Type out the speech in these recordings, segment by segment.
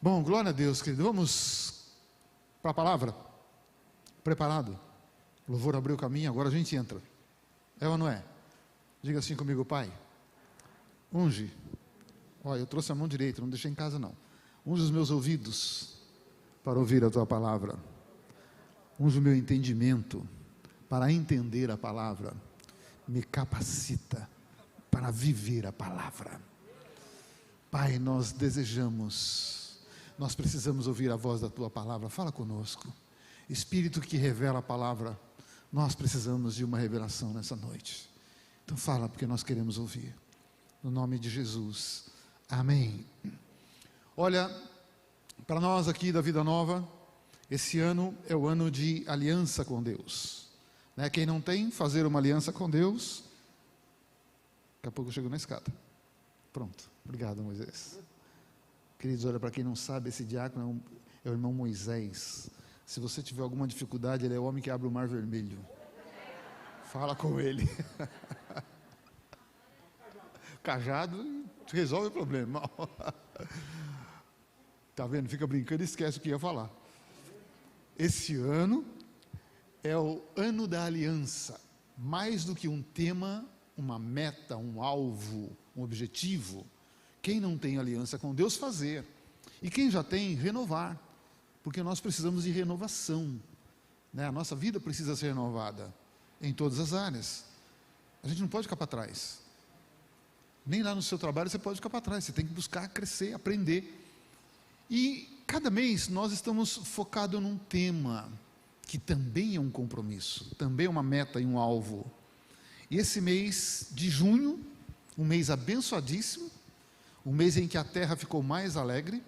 Bom, glória a Deus, querido. Vamos para a palavra? Preparado? O louvor abriu o caminho, agora a gente entra. É ou não é? Diga assim comigo, Pai. Unge. Olha, eu trouxe a mão direita, não deixei em casa não. Unge os meus ouvidos para ouvir a Tua palavra. Unge o meu entendimento para entender a palavra. Me capacita para viver a palavra. Pai, nós precisamos ouvir a voz da Tua palavra. Fala conosco. Espírito que revela a palavra, nós precisamos de uma revelação nessa noite. Então fala, porque nós queremos ouvir. No nome de Jesus. Amém. Olha, para nós aqui da Vida Nova, esse ano é o ano de aliança com Deus. Né? Quem não tem, fazer uma aliança com Deus. Daqui a pouco eu chego na escada. Pronto. Obrigado, Moisés. Queridos, olha, para quem não sabe, esse diácono é o irmão Moisés. Se você tiver alguma dificuldade, ele é o homem que abre o mar vermelho. Fala com ele. Cajado resolve o problema. Está vendo? Fica brincando e esquece o que ia falar. Esse ano é o ano da aliança. Mais do que um tema, uma meta, um alvo, um objetivo. Quem não tem aliança com Deus, fazer. E quem já tem, renovar. Porque nós precisamos de renovação. Né? A nossa vida precisa ser renovada em todas as áreas. A gente não pode ficar para trás. Nem lá no seu trabalho você pode ficar para trás. Você tem que buscar crescer, aprender. E cada mês nós estamos focados num tema que também é um compromisso, também é uma meta e um alvo. E esse mês de junho, um mês abençoadíssimo, um mês em que a terra ficou mais alegre.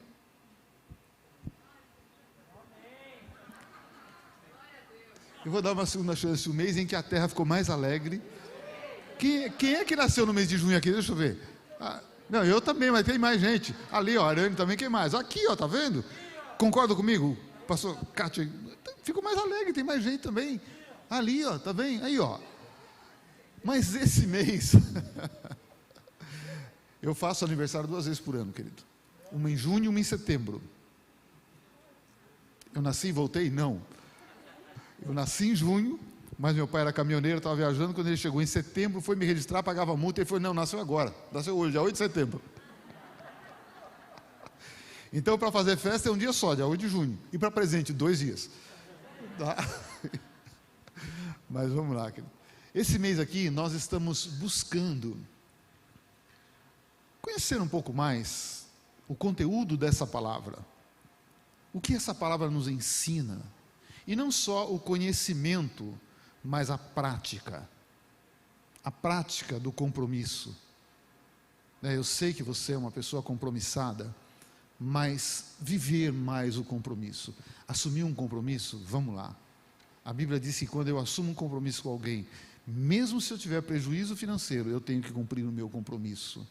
Eu vou dar uma segunda chance, o mês em que a terra ficou mais alegre. Quem é que nasceu no mês de junho aqui? Deixa eu ver. Não, eu também, mas tem mais gente. Ali, ó, Arane também, quem mais? Aqui, ó, tá vendo? Concorda comigo? Pastor Cátia, ficou mais alegre, tem mais gente também. Ali, ó, tá vendo? Aí, ó. Mas esse mês, eu faço aniversário 2 vezes por ano, querido. Uma em junho e uma em setembro. Eu nasci e voltei? Não. Eu nasci em junho, mas meu pai era caminhoneiro, estava viajando. Quando ele chegou em setembro, foi me registrar, pagava multa. Ele falou: não, nasceu agora, nasceu hoje, dia 8 de setembro. Então, para fazer festa é um dia só, dia 8 de junho. E para presente, 2 dias. Tá? Mas vamos lá, querido. Esse mês aqui, nós estamos buscando conhecer um pouco mais o conteúdo dessa palavra. O que essa palavra nos ensina. E não só o conhecimento, mas a prática. A prática do compromisso. Eu sei que você é uma pessoa compromissada, mas viver mais o compromisso. Assumir um compromisso, vamos lá. A Bíblia diz que quando eu assumo um compromisso com alguém, mesmo se eu tiver prejuízo financeiro, eu tenho que cumprir o meu compromisso.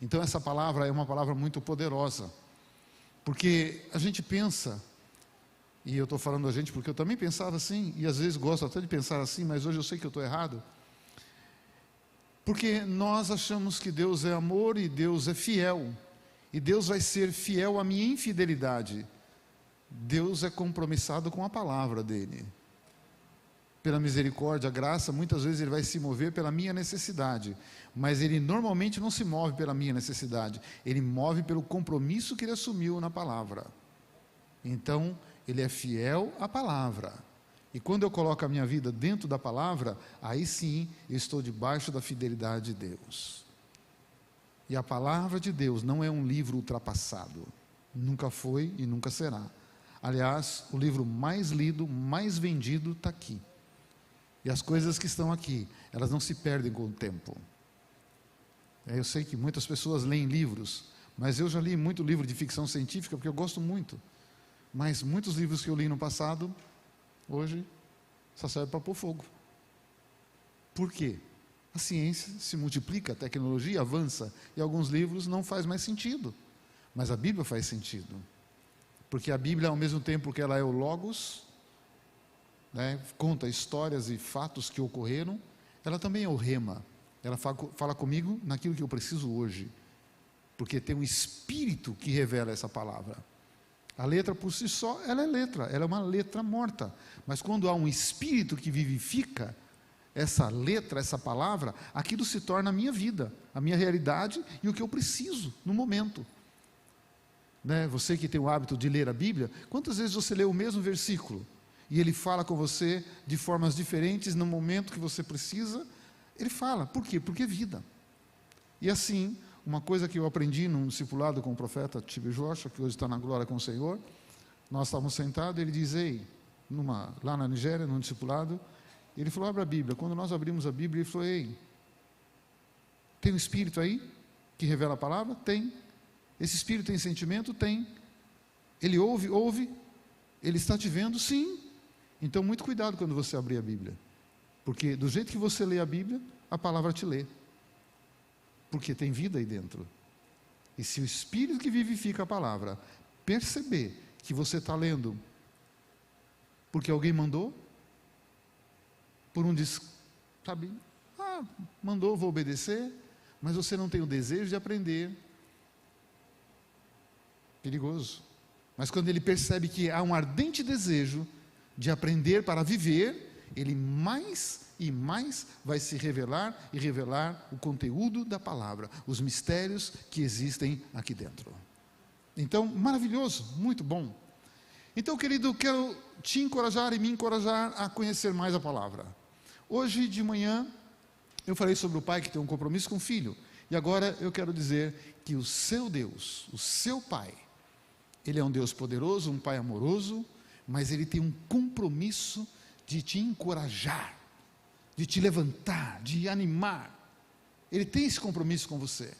Então essa palavra é uma palavra muito poderosa. Porque a gente pensa... E eu estou falando a gente porque eu também pensava assim, e às vezes gosto até de pensar assim, mas hoje eu sei que eu estou errado. Porque nós achamos que Deus é amor e Deus é fiel. E Deus vai ser fiel à minha infidelidade. Deus é compromissado com a palavra dEle. Pela misericórdia, a graça, muitas vezes Ele vai se mover pela minha necessidade. Mas Ele normalmente não se move pela minha necessidade. Ele move pelo compromisso que Ele assumiu na palavra. Então... Ele é fiel à palavra. E quando eu coloco a minha vida dentro da palavra, aí sim eu estou debaixo da fidelidade de Deus. E a palavra de Deus não é um livro ultrapassado. Nunca foi e nunca será. Aliás, o livro mais lido, mais vendido está aqui. E as coisas que estão aqui, elas não se perdem com o tempo. Eu sei que muitas pessoas leem livros, mas eu já li muito livro de ficção científica porque eu gosto muito. Mas muitos livros que eu li no passado, hoje, só serve para pôr fogo. Por quê? A ciência se multiplica, a tecnologia avança, e alguns livros não faz mais sentido. Mas a Bíblia faz sentido. Porque a Bíblia, ao mesmo tempo que ela é o Logos, né, conta histórias e fatos que ocorreram, ela também é o Rema. Ela fala comigo naquilo que eu preciso hoje. Porque tem um Espírito que revela essa palavra. A letra por si só, ela é letra, ela é uma letra morta. Mas quando há um espírito que vivifica essa letra, essa palavra, aquilo se torna a minha vida, a minha realidade e o que eu preciso no momento. Né? Você que tem o hábito de ler a Bíblia, quantas vezes você lê o mesmo versículo e ele fala com você de formas diferentes no momento que você precisa? Ele fala, por quê? Porque é vida. E assim, uma coisa que eu aprendi num discipulado com o profeta Tibi Joshua, que hoje está na glória com o Senhor, nós estávamos sentados, ele diz, lá na Nigéria, num discipulado, ele falou, abre a Bíblia. Quando nós abrimos a Bíblia, ele falou, tem um Espírito aí que revela a palavra? Tem. Esse Espírito tem sentimento? Tem. Ele ouve. Ele está te vendo? Sim. Então, muito cuidado quando você abrir a Bíblia. Porque do jeito que você lê a Bíblia, a palavra te lê. Porque tem vida aí dentro. E se o Espírito que vivifica a palavra perceber que você está lendo porque alguém mandou, por um mandou, vou obedecer, mas você não tem o desejo de aprender, perigoso. Mas quando ele percebe que há um ardente desejo de aprender para viver, ele mais e mais vai se revelar e revelar o conteúdo da palavra, os mistérios que existem aqui dentro. Então, maravilhoso, muito bom. Então, querido, quero te encorajar e me encorajar a conhecer mais a palavra. Hoje de manhã, eu falei sobre o pai que tem um compromisso com o filho. E agora eu quero dizer que o seu Deus, o seu pai, ele é um Deus poderoso, um pai amoroso, mas ele tem um compromisso de te encorajar, de te levantar, de animar. Ele tem esse compromisso com você.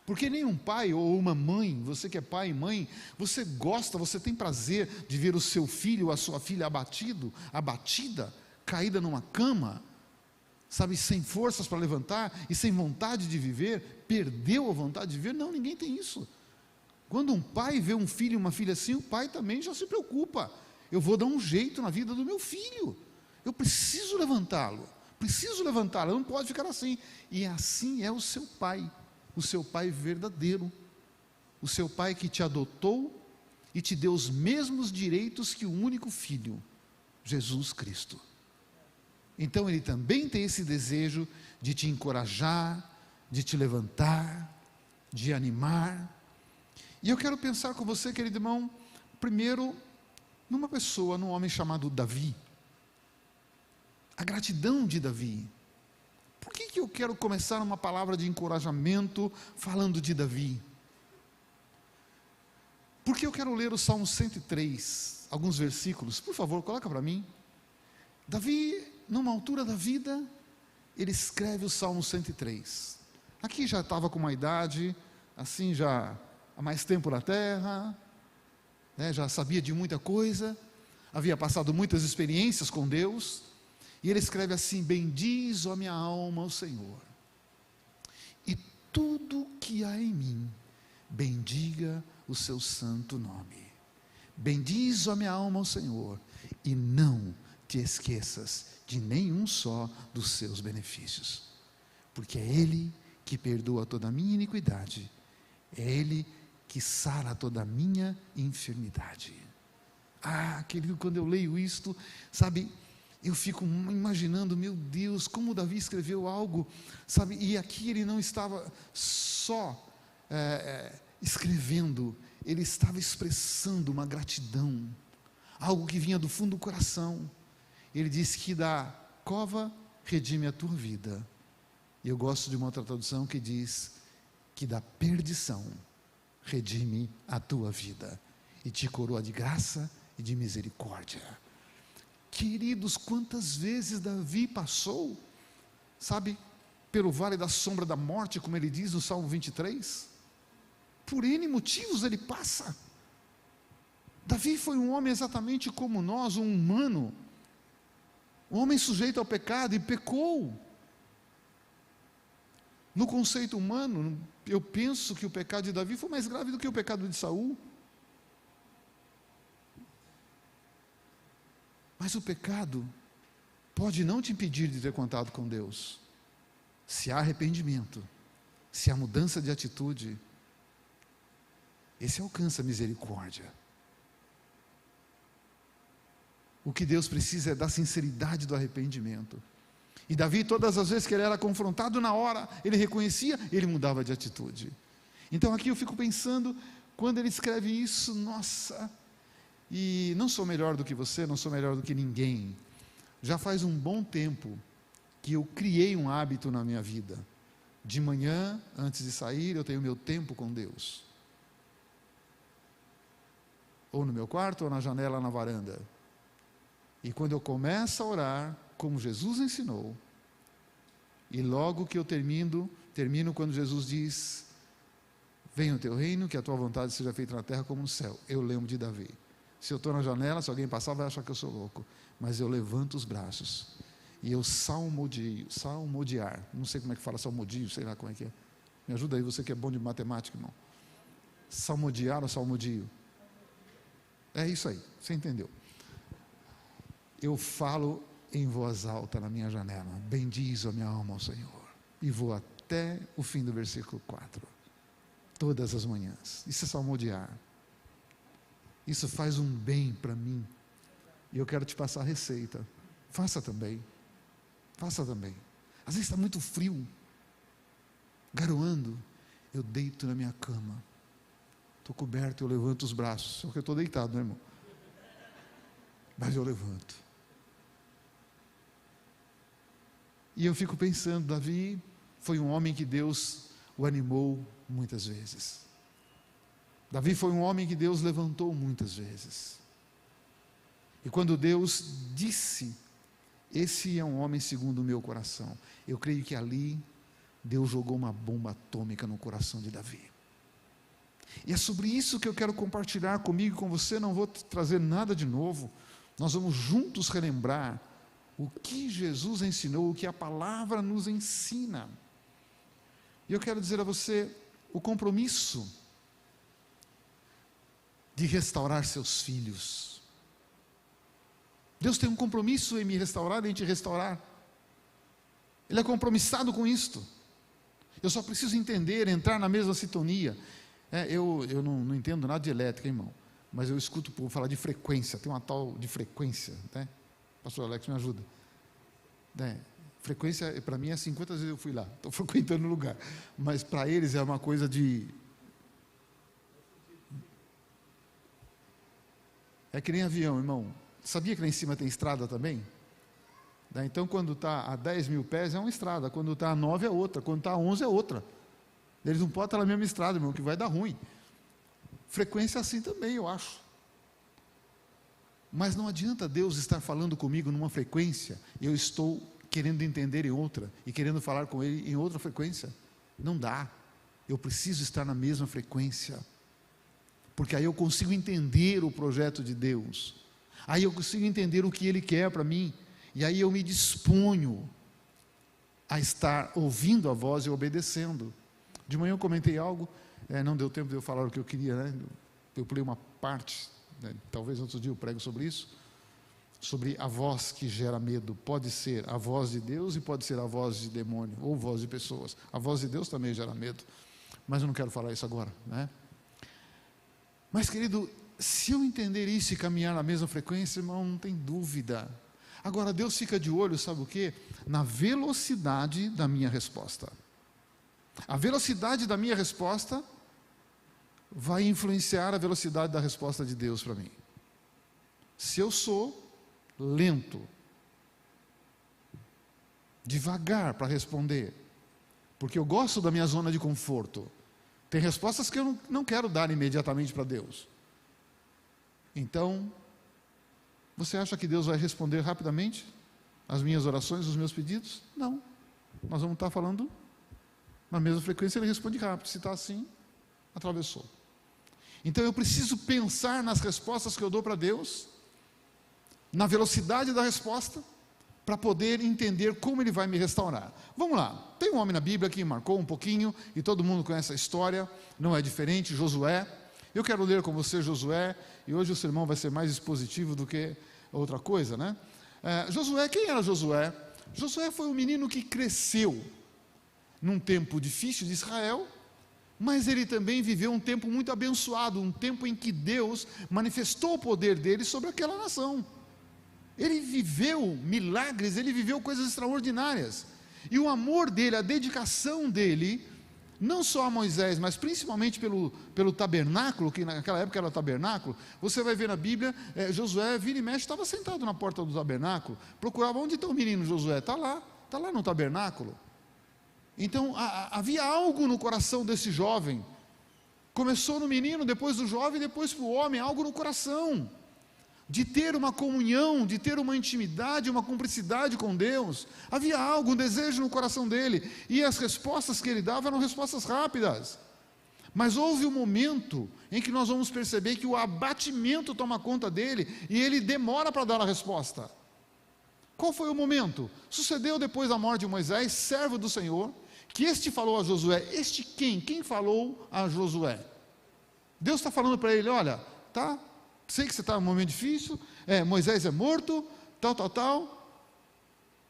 Porque nenhum pai ou uma mãe, você que é pai e mãe, você gosta, você tem prazer de ver o seu filho ou a sua filha abatida, caída numa cama, sabe, sem forças para levantar e sem vontade de viver, perdeu a vontade de viver. Não, ninguém tem isso. Quando um pai vê um filho e uma filha assim, o pai também já se preocupa. Eu vou dar um jeito na vida do meu filho. Eu preciso levantá-lo, não pode ficar assim. E assim é o seu pai verdadeiro, o seu pai que te adotou e te deu os mesmos direitos que o único filho, Jesus Cristo. Então ele também tem esse desejo de te encorajar, de te levantar, de animar. E eu quero pensar com você, querido irmão, primeiro, num homem chamado Davi. A gratidão de Davi. Por que eu quero começar uma palavra de encorajamento falando de Davi? Porque eu quero ler o Salmo 103, alguns versículos. Por favor, coloca para mim. Davi, numa altura da vida, ele escreve o Salmo 103. Aqui já estava com uma idade, assim já há mais tempo na terra, né, já sabia de muita coisa, havia passado muitas experiências com Deus, e ele escreve assim: bendiz, ó minha alma, o Senhor, e tudo que há em mim, bendiga o seu santo nome. Bendiz, ó minha alma, o Senhor, e não te esqueças de nenhum só dos seus benefícios, porque é Ele que perdoa toda a minha iniquidade, é Ele que sara toda a minha enfermidade. Querido, quando eu leio isto, sabe, eu fico imaginando, meu Deus, como Davi escreveu algo, sabe, e aqui ele não estava só escrevendo, ele estava expressando uma gratidão, algo que vinha do fundo do coração. Ele disse que da cova redime a tua vida. E eu gosto de uma outra tradução que diz que da perdição redime a tua vida e te coroa de graça e de misericórdia. Queridos, quantas vezes Davi passou, sabe, pelo vale da sombra da morte, como ele diz no Salmo 23, por N motivos ele passa. Davi foi um homem exatamente como nós, um humano, um homem sujeito ao pecado, e pecou. No conceito humano, eu penso que o pecado de Davi foi mais grave do que o pecado de Saul. Mas o pecado pode não te impedir de ter contato com Deus. Se há arrependimento, se há mudança de atitude, esse alcança a misericórdia. O que Deus precisa é da sinceridade do arrependimento. E Davi, todas as vezes que ele era confrontado, na hora, ele reconhecia, ele mudava de atitude. Então aqui eu fico pensando, quando ele escreve isso, nossa, e não sou melhor do que você, não sou melhor do que ninguém. Já faz um bom tempo que eu criei um hábito na minha vida. De manhã, antes de sair, eu tenho meu tempo com Deus. Ou no meu quarto, ou na janela, na varanda. E quando eu começo a orar, como Jesus ensinou, e logo que eu termino quando Jesus diz: venha o teu reino, que a tua vontade seja feita na terra como no céu. Eu lembro de Davi. Se eu estou na janela, se alguém passar, vai achar que eu sou louco. Mas eu levanto os braços e eu salmodiar. Não sei como é que fala salmodio, sei lá como é que é. Me ajuda aí, você que é bom de matemática, irmão. Salmodiar ou salmodio? É isso aí, você entendeu. Eu falo em voz alta na minha janela: bendiz a minha alma ao Senhor. E vou até o fim do versículo 4. Todas as manhãs. Isso é salmodiar. Isso faz um bem para mim. E eu quero te passar a receita. Faça também. Faça também. Às vezes está muito frio, garoando. Eu deito na minha cama. Estou coberto, eu levanto os braços. Só que eu estou deitado, né, irmão? Mas eu levanto. E eu fico pensando, Davi foi um homem que Deus o animou muitas vezes. Davi foi um homem que Deus levantou muitas vezes. E quando Deus disse: esse é um homem segundo o meu coração, eu creio que ali Deus jogou uma bomba atômica no coração de Davi. E é sobre isso que eu quero compartilhar comigo e com você. Não vou trazer nada de novo. Nós vamos juntos relembrar o que Jesus ensinou, o que a palavra nos ensina. E eu quero dizer a você, o compromisso de restaurar seus filhos. Deus tem um compromisso em me restaurar, em te restaurar. Ele é compromissado com isto. Eu só preciso entender, entrar na mesma sintonia. Eu não entendo nada de elétrica, irmão, mas eu escuto o povo falar de frequência. Tem uma tal de frequência, né? Pastor Alex, me ajuda. Frequência, para mim, é 50 vezes eu fui lá, estou frequentando o lugar. Mas para eles é uma coisa de... É que nem avião, irmão. Sabia que lá em cima tem estrada também? Então, quando está a 10 mil pés é uma estrada, quando está a 9 é outra, quando está a 11 é outra. Eles não podem estar na mesma estrada, irmão, que vai dar ruim. Frequência é assim também, eu acho. Mas não adianta Deus estar falando comigo numa frequência, eu estou querendo entender em outra, e querendo falar com Ele em outra frequência. Não dá. Eu preciso estar na mesma frequência, porque aí eu consigo entender o projeto de Deus, aí eu consigo entender o que Ele quer para mim, e aí eu me disponho a estar ouvindo a voz e obedecendo. De manhã eu comentei algo, não deu tempo de eu falar o que eu queria, né? Eu pulei uma parte, né? Talvez outro dia eu prego sobre isso, sobre a voz que gera medo. Pode ser a voz de Deus e pode ser a voz de demônio, ou voz de pessoas. A voz de Deus também gera medo, mas eu não quero falar isso agora, né? Mas, querido, se eu entender isso e caminhar na mesma frequência, irmão, não tem dúvida. Agora, Deus fica de olho, sabe o quê? Na velocidade da minha resposta. A velocidade da minha resposta vai influenciar a velocidade da resposta de Deus para mim. Se eu sou lento, devagar para responder, porque eu gosto da minha zona de conforto, tem respostas que eu não quero dar imediatamente para Deus. Então, você acha que Deus vai responder rapidamente as minhas orações, os meus pedidos? Não. Nós vamos estar falando na mesma frequência, Ele responde rápido. Se está assim, atravessou. Então eu preciso pensar nas respostas que eu dou para Deus, na velocidade da resposta, para poder entender como Ele vai me restaurar. Vamos lá, tem um homem na Bíblia que marcou um pouquinho, e todo mundo conhece a história, não é diferente, Josué. Eu quero ler com você Josué, e hoje o sermão vai ser mais expositivo do que outra coisa, né? Josué, quem era Josué? Josué foi um menino que cresceu num tempo difícil de Israel, mas ele também viveu um tempo muito abençoado, um tempo em que Deus manifestou o poder dele sobre aquela nação. Ele viveu milagres, ele viveu coisas extraordinárias. E o amor dele, a dedicação dele, não só a Moisés, mas principalmente pelo tabernáculo, que naquela época era tabernáculo. Você vai ver na Bíblia, Josué, vira e mexe, estava sentado na porta do tabernáculo, procurava onde está o menino Josué, está lá no tabernáculo. Então havia algo no coração desse jovem, começou no menino, depois do jovem, depois para o homem, algo no coração, de ter uma comunhão, de ter uma intimidade, uma cumplicidade com Deus. Havia algo, um desejo no coração dele, e as respostas que ele dava eram respostas rápidas. Mas houve um momento em que nós vamos perceber que o abatimento toma conta dele, e ele demora para dar a resposta. Qual foi o momento? Sucedeu depois da morte de Moisés, servo do Senhor, que este falou a Josué. Este quem? Quem falou a Josué? Deus está falando para ele, olha, tá, sei que você está num momento difícil, Moisés é morto, tal,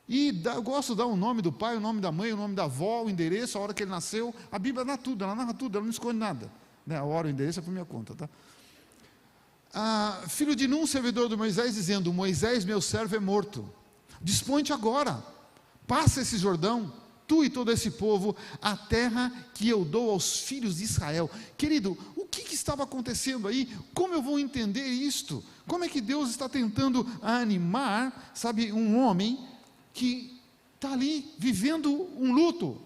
e eu gosto de dar o nome do pai, o nome da mãe, o nome da avó, o endereço, a hora que ele nasceu. A Bíblia dá tudo, ela narra tudo, ela não esconde nada, né? A hora, o endereço é por minha conta, tá? Filho de Num, servidor de Moisés, dizendo: Moisés, meu servo, é morto. Dispõe-te agora, passa esse Jordão, tu e todo esse povo, a terra que eu dou aos filhos de Israel. Querido, o que estava acontecendo aí? Como eu vou entender isto? Como é que Deus está tentando animar, sabe, um homem que está ali vivendo um luto?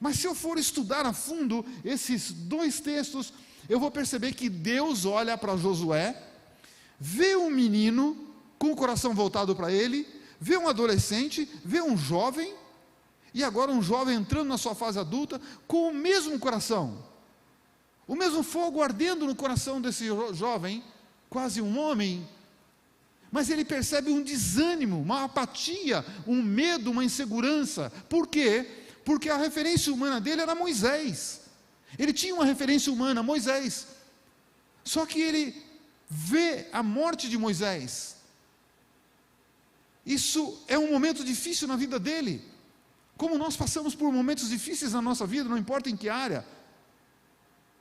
Mas se eu for estudar a fundo esses dois textos, eu vou perceber que Deus olha para Josué, vê um menino com o coração voltado para ele, vê um adolescente, vê um jovem, e agora um jovem entrando na sua fase adulta, com o mesmo coração, o mesmo fogo ardendo no coração desse jovem, quase um homem, mas ele percebe um desânimo, uma apatia, um medo, uma insegurança. Por quê? Porque a referência humana dele era Moisés. Ele tinha uma referência humana, Moisés. Só que ele vê a morte de Moisés. Isso é um momento difícil na vida dele. Como nós passamos por momentos difíceis na nossa vida, não importa em que área,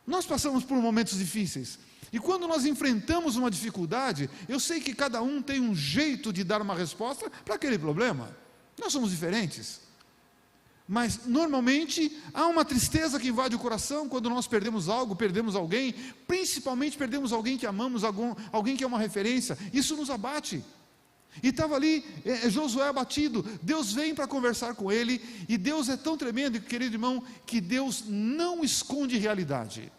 nós passamos por momentos difíceis, e quando nós enfrentamos uma dificuldade, eu sei que cada um tem um jeito de dar uma resposta para aquele problema, nós somos diferentes, mas normalmente há uma tristeza que invade o coração quando nós perdemos algo, perdemos alguém, principalmente perdemos alguém que amamos, alguém que é uma referência, isso nos abate. E estava ali Josué abatido. Deus vem para conversar com ele, e Deus é tão tremendo, querido irmão, que Deus não esconde realidade.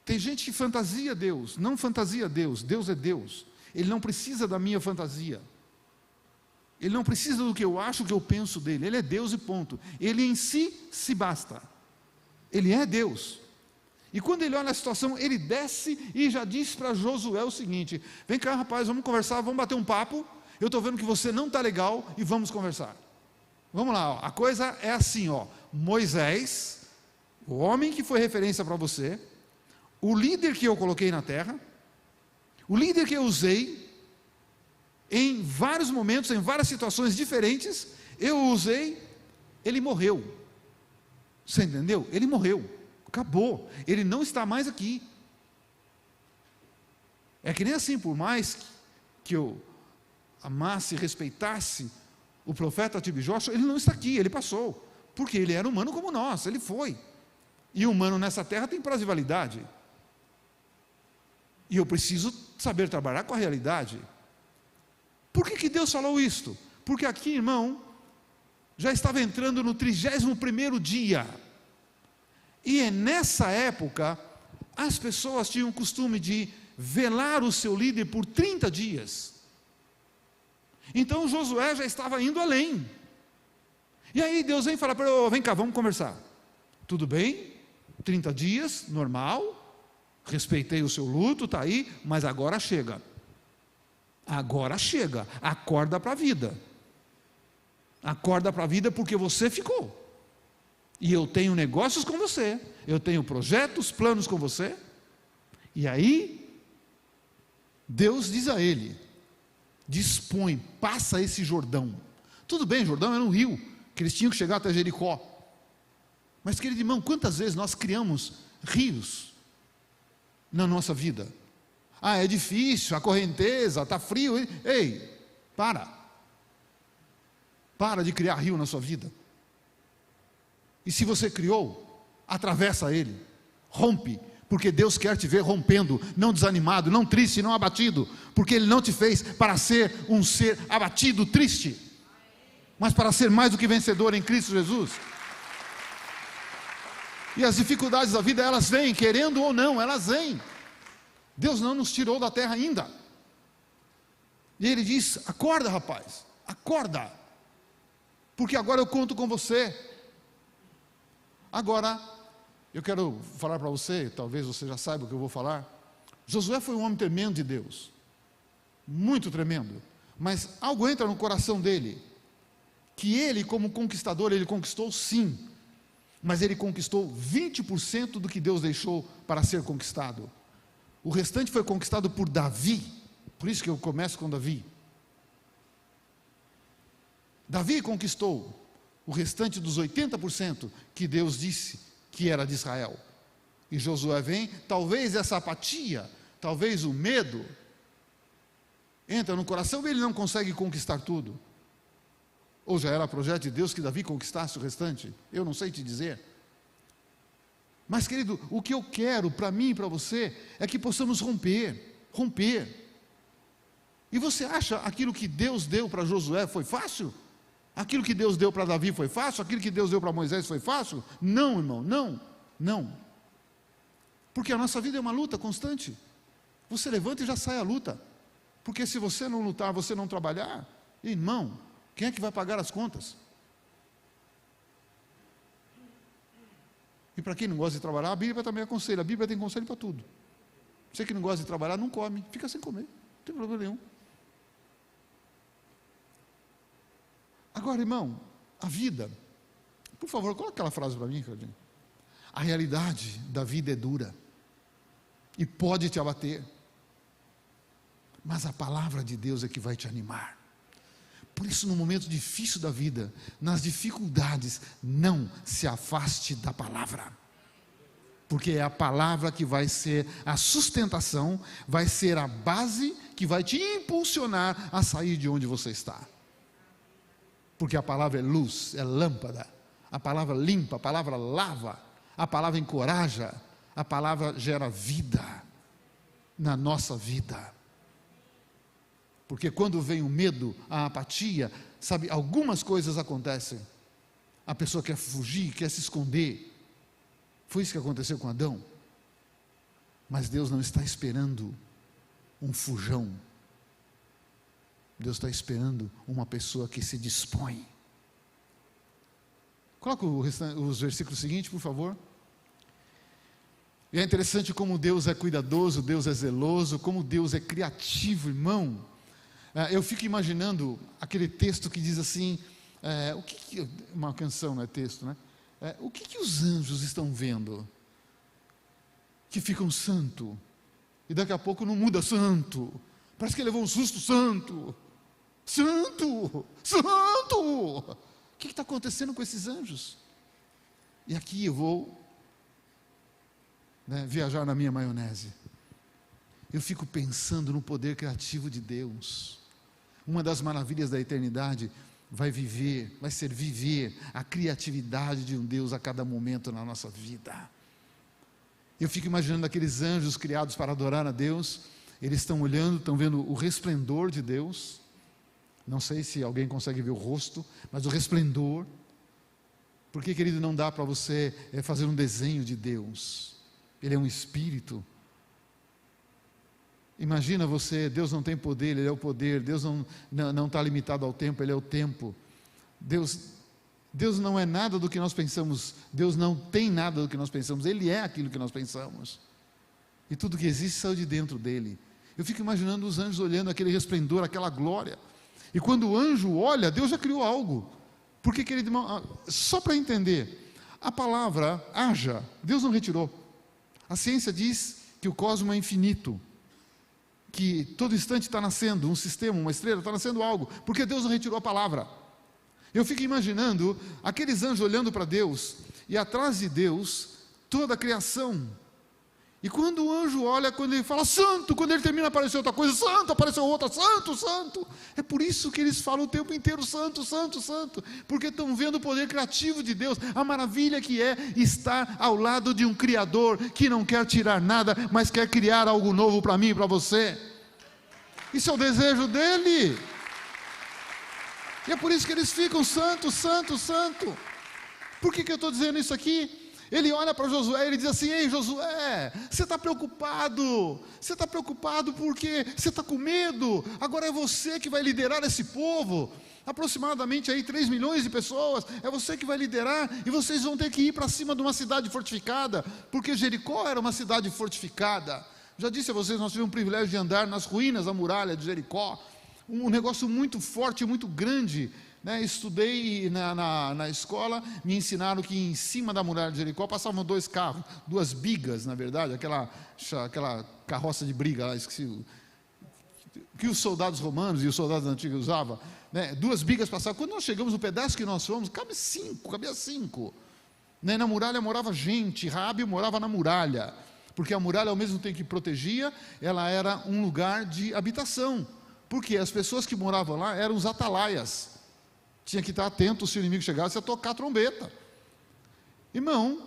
Tem gente que fantasia Deus, não fantasia Deus. Deus é Deus, Ele não precisa da minha fantasia, Ele não precisa do que eu acho, do que eu penso dele. Ele é Deus e ponto. Ele em si se basta, Ele é Deus. E quando ele olha a situação, ele desce e já diz para Josué o seguinte: vem cá, rapaz, vamos conversar, vamos bater um papo. Eu estou vendo que você não está legal e vamos conversar. Vamos lá, a coisa é assim, Moisés, o homem que foi referência para você, o líder que eu coloquei na terra, o líder que eu usei em vários momentos, em várias situações diferentes, eu usei, ele morreu. Você entendeu? Ele morreu. Acabou, ele não está mais aqui. É que nem assim, por mais que eu amasse, respeitasse o profeta Tibijós, ele não está aqui, ele passou, porque ele era humano como nós, ele foi, e humano nessa terra tem prazo de validade, e eu preciso saber trabalhar com a realidade. Por que Deus falou isto? Porque aqui, irmão, já estava entrando no 31º dia, e nessa época, as pessoas tinham o costume de velar o seu líder por 30 dias. Então Josué já estava indo além. E aí Deus vem falar para ele: vem cá, vamos conversar. Tudo bem, 30 dias, normal, respeitei o seu luto, está aí, mas agora chega. Agora chega, acorda para a vida. Acorda para a vida, porque você ficou. E eu tenho negócios com você, eu tenho projetos, planos com você. E aí, Deus diz a ele: dispõe, passa esse Jordão. Tudo bem, Jordão era um rio, que eles tinham que chegar até Jericó. Mas, querido irmão, quantas vezes nós criamos rios na nossa vida? Ah, é difícil, a correnteza, está frio. Ei, para de criar rio na sua vida. E se você criou, atravessa ele, rompe, porque Deus quer te ver rompendo, não desanimado, não triste, não abatido, porque Ele não te fez para ser um ser abatido, triste, mas para ser mais do que vencedor em Cristo Jesus. E as dificuldades da vida, elas vêm, querendo ou não, elas vêm. Deus não nos tirou da terra ainda. E Ele diz: acorda, rapaz, acorda, porque agora eu conto com você. Agora, eu quero falar para você, talvez você já saiba o que eu vou falar. Josué foi um homem tremendo de Deus, muito tremendo, mas algo entra no coração dele, que ele, como conquistador, ele conquistou sim, mas ele conquistou 20% do que Deus deixou para ser conquistado. O restante foi conquistado por Davi. Por isso que eu começo com Davi. Davi conquistou o restante dos 80% que Deus disse que era de Israel. E Josué vem, talvez essa apatia, talvez o medo, entra no coração e ele não consegue conquistar tudo. Ou já era projeto de Deus que Davi conquistasse o restante? Eu não sei te dizer. Mas, querido, o que eu quero para mim e para você é que possamos romper. E você acha aquilo que Deus deu para Josué foi fácil? Aquilo que Deus deu para Davi foi fácil? Aquilo que Deus deu para Moisés foi fácil? Não, irmão, não. Porque a nossa vida é uma luta constante. Você levanta e já sai a luta. Porque se você não lutar, você não trabalhar, irmão, quem é que vai pagar as contas? E para quem não gosta de trabalhar, a Bíblia também aconselha. A Bíblia tem conselho para tudo. Você que não gosta de trabalhar, não come, fica sem comer, não tem problema nenhum. Agora, irmão, a vida, por favor, coloca aquela frase para mim, Claudinho. A realidade da vida é dura e pode te abater, mas a palavra de Deus é que vai te animar. Por isso, no momento difícil da vida, nas dificuldades, não se afaste da palavra, porque é a palavra que vai ser a sustentação, vai ser a base que vai te impulsionar a sair de onde você está. Porque a palavra é luz, é lâmpada, a palavra limpa, a palavra lava, a palavra encoraja, a palavra gera vida na nossa vida. Porque quando vem o medo, a apatia, sabe, algumas coisas acontecem. A pessoa quer fugir, quer se esconder. Foi isso que aconteceu com Adão. Mas Deus não está esperando um fujão. Deus está esperando uma pessoa que se dispõe. Coloca os versículos seguintes, por favor. E é interessante como Deus é cuidadoso, Deus é zeloso, como Deus é criativo, irmão. Eu fico imaginando aquele texto que diz assim, uma canção, não é texto, né? O que os anjos estão vendo? Que ficam santo, e daqui a pouco não muda santo, parece que levou um susto, santo, o que está acontecendo com esses anjos? E aqui eu vou viajar na minha maionese. Eu fico pensando no poder criativo de Deus. Uma das maravilhas da eternidade vai ser viver a criatividade de um Deus a cada momento na nossa vida. Eu fico imaginando aqueles anjos criados para adorar a Deus, eles estão olhando, estão vendo o resplendor de Deus. Não sei se alguém consegue ver o rosto, mas o resplendor. Porque, querido, não dá para você fazer um desenho de Deus. Ele é um espírito. Imagina você, Deus não tem poder, Ele é o poder. Deus não está limitado ao tempo, Ele é o tempo. Deus não é nada do que nós pensamos. Deus não tem nada do que nós pensamos. Ele é aquilo que nós pensamos. E tudo que existe saiu de dentro dEle. Eu fico imaginando os anjos olhando aquele resplendor, aquela glória. E quando o anjo olha, Deus já criou algo. Porque, querido irmão, só para entender, a palavra haja, Deus não retirou. A ciência diz que o cosmos é infinito, que todo instante está nascendo um sistema, uma estrela, está nascendo algo, porque Deus não retirou a palavra. Eu fico imaginando aqueles anjos olhando para Deus, e atrás de Deus, toda a criação, E quando o anjo olha, quando ele fala santo, quando ele termina apareceu outra coisa, santo, apareceu outra, santo, santo. É por isso que eles falam o tempo inteiro santo, santo, santo, porque estão vendo o poder criativo de Deus, a maravilha que é estar ao lado de um Criador que não quer tirar nada, mas quer criar algo novo para mim e para você. Isso é o desejo dele. E é por isso que eles ficam santo, santo, santo. Por que eu estou dizendo isso aqui? Ele olha para Josué e ele diz assim: ei Josué, você está preocupado porque você está com medo, agora é você que vai liderar esse povo, aproximadamente aí 3 milhões de pessoas, é você que vai liderar, e vocês vão ter que ir para cima de uma cidade fortificada, porque Jericó era uma cidade fortificada. Já disse a vocês, nós tivemos o privilégio de andar nas ruínas da muralha de Jericó, um negócio muito forte, muito grande, né? Estudei na escola, me ensinaram que em cima da muralha de Jericó passavam 2 carros, 2 bigas, na verdade, aquela carroça de briga lá, esqueci, que os soldados romanos e os soldados antigos usavam, né? 2 bigas passavam. Quando nós chegamos no pedaço que nós fomos, cabia 5, né? Na muralha morava gente, Raabe morava na muralha, porque a muralha, ao mesmo tempo que protegia, ela era um lugar de habitação, porque as pessoas que moravam lá eram os atalaias. Tinha que estar atento se o inimigo chegasse a tocar a trombeta. Irmão,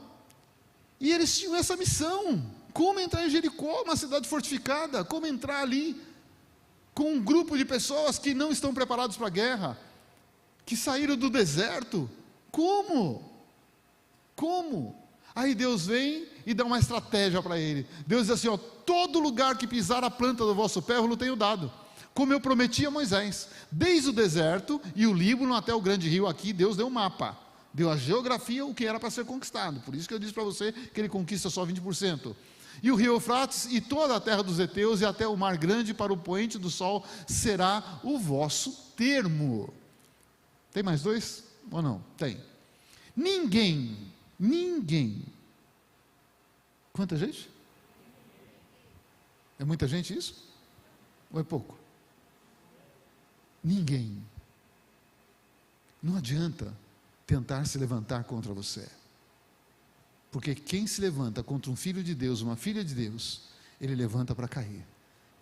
e eles tinham essa missão: como entrar em Jericó, uma cidade fortificada, como entrar ali, com um grupo de pessoas que não estão preparados para a guerra, que saíram do deserto. Como? Aí Deus vem e dá uma estratégia para ele. Deus diz assim: ó, todo lugar que pisar a planta do vosso pé, eu lhe tenho dado, como eu prometi a Moisés, desde o deserto e o Líbano até o grande rio. Aqui Deus deu um mapa, deu a geografia, o que era para ser conquistado. Por isso que eu disse para você que ele conquista só 20%. E o rio Eufrates e toda a terra dos heteus e até o mar grande para o poente do sol será o vosso termo. Tem mais 2? Ou não? Tem. Ninguém. Quanta gente? É muita gente isso? Ou é pouco? Ninguém. Não adianta tentar se levantar contra você, porque quem se levanta contra um filho de Deus, uma filha de Deus, ele levanta para cair.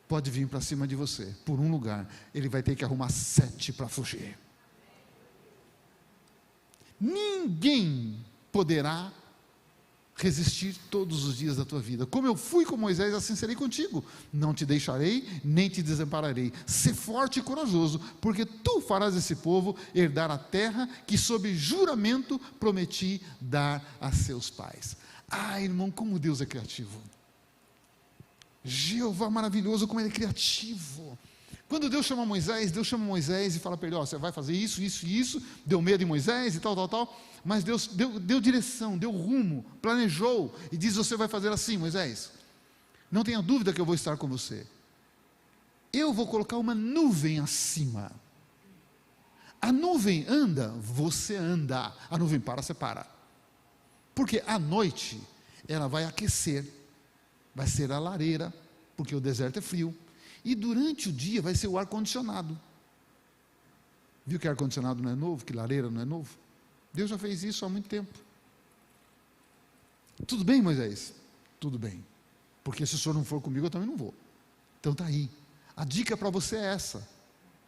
Pode vir para cima de você, por um lugar, ele vai ter que arrumar 7 para fugir. Ninguém poderá resistir todos os dias da tua vida. Como eu fui com Moisés, assim serei contigo. Não te deixarei, nem te desampararei. Sê forte e corajoso, porque tu farás esse povo herdar a terra que sob juramento prometi dar a seus pais. Ah, irmão, como Deus é criativo. Jeová maravilhoso, como ele é criativo. Quando Deus chama Moisés e fala para ele: ó, você vai fazer isso, isso e isso. Deu medo em Moisés e tal. Mas Deus deu direção, deu rumo, planejou e diz: você vai fazer assim, Moisés. Não tenha dúvida que eu vou estar com você. Eu vou colocar uma nuvem acima. A nuvem anda, você anda. A nuvem para, você para. Porque à noite ela vai aquecer, vai ser a lareira, porque o deserto é frio. E durante o dia vai ser o ar-condicionado. Viu que ar-condicionado não é novo? Que lareira não é novo? Deus já fez isso há muito tempo. Tudo bem, Moisés? Tudo bem. Porque se o senhor não for comigo, eu também não vou. Então está aí. A dica para você é essa.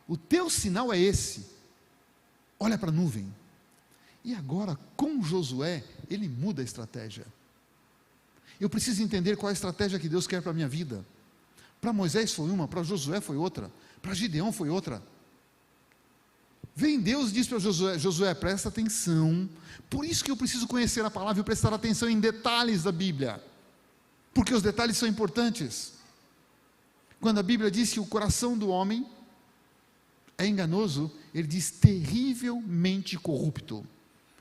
O teu sinal é esse. Olha para a nuvem. E agora, com Josué, ele muda a estratégia. Eu preciso entender qual é a estratégia que Deus quer para a minha vida. Para Moisés foi uma, para Josué foi outra, para Gideão foi outra. Vem Deus e diz para Josué: Josué, presta atenção. Por isso que eu preciso conhecer a palavra e prestar atenção em detalhes da Bíblia, porque os detalhes são importantes. Quando a Bíblia diz que o coração do homem é enganoso, ele diz terrivelmente corrupto.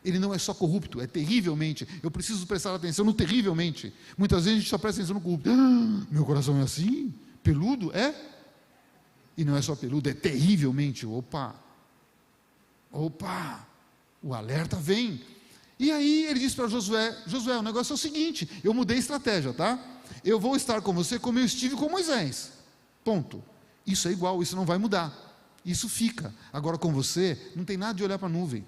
Ele não é só corrupto, é terrivelmente. Eu preciso prestar atenção no terrivelmente. Muitas vezes a gente só presta atenção no corrupto. Meu coração é assim? Peludo? É? E não é só peludo, é terrivelmente. Opa, o alerta vem. E aí ele diz para Josué: Josué, o negócio é o seguinte, eu mudei a estratégia, tá? Eu vou estar com você como eu estive com Moisés, ponto. Isso é igual, isso não vai mudar, isso fica. Agora com você, não tem nada de olhar para a nuvem,